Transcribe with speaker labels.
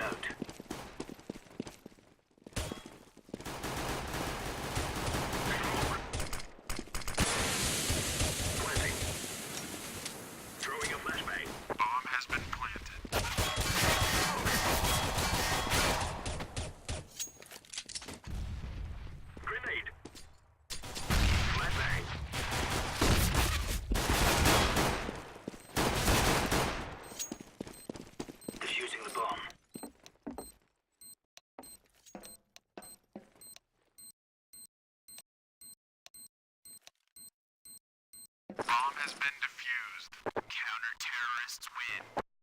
Speaker 1: out. Planting. Throwing a flashbang.
Speaker 2: Bomb has been planted.
Speaker 1: Grenade. Flashbang. Defusing the bomb.
Speaker 2: Bomb has been defused. Counter-terrorists win.